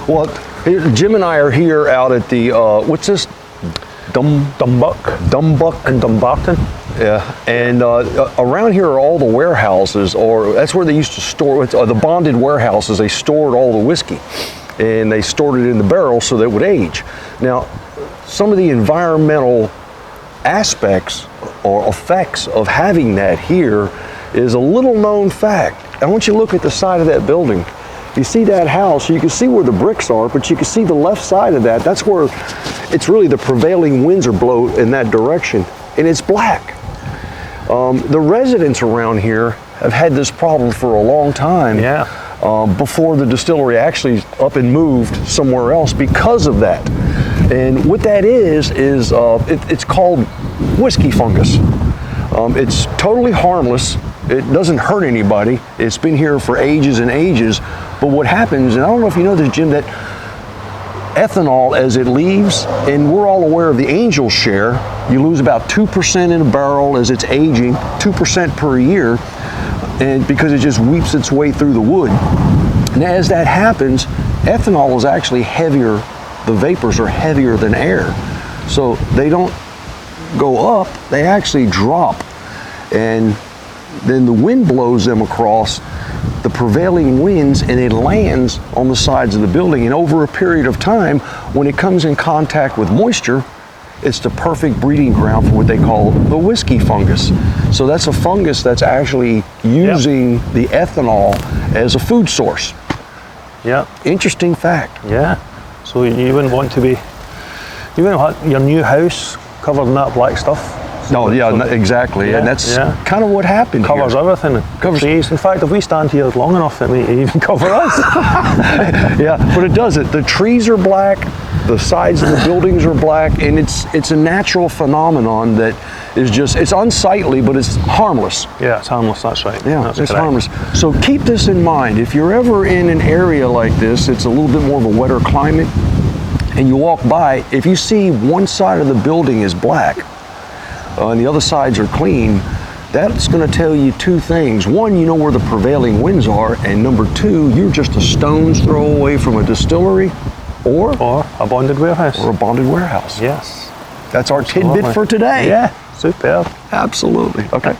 Well, Jim and I are here out at the, what's this? Dumbuck and Dumbarton. Yeah, and around here are all the warehouses, or that's where they used to store, the bonded warehouses. They stored all the whiskey, and they stored it in the barrels so that it would age. Now, some of the environmental aspects or effects of having that here is a little known fact. I want you to look at the side of that building. You see that house, you can see where the bricks are, but you can see the left side of that. That's where it's really the prevailing winds are blow in that direction, and it's black. The residents around here have had this problem for a long time. Yeah. Before the distillery actually up and moved somewhere else because of that. And what that is it's called whiskey fungus. It's totally harmless. It doesn't hurt anybody. It's been here for ages and ages. But what happens, and I don't know if you know this, Jim, that ethanol, as it leaves, and we're all aware of the angel share, you lose about 2% in a barrel as it's aging, 2% per year, and because it just weeps its way through the wood. And as that happens, ethanol is actually heavier, the vapors are heavier than air. So they don't go up, they actually drop. And then the wind blows them across the prevailing winds, and it lands on the sides of the building. And over a period of time, when it comes in contact with moisture, it's the perfect breeding ground for what they call the whiskey fungus. So that's a fungus that's actually using the ethanol as a food source. Yeah. Interesting fact. Yeah. So you wouldn't want to be, you wouldn't want your new house covered in that black stuff. No, exactly. Yeah, and that's kind of what happened covers here. Everything. It covers trees. In fact, if we stand here long enough, it may even cover us. Yeah, but it does it. The trees are black, the sides of the buildings are black, and it's a natural phenomenon that is just, it's unsightly, but it's harmless. Yeah, it's harmless, that's right. Yeah, that's it's correct. harmless. So keep this in mind. If you're ever in an area like this, it's a little bit more of a wetter climate, and you walk by, if you see one side of the building is black, and the other sides are clean, that's going to tell you two things. One, you know where the prevailing winds are, and number two, you're just a stone's throw away from a distillery or a bonded warehouse. Or a bonded warehouse. Yes. That's our tidbit for today. Yeah, superb. Absolutely. Okay.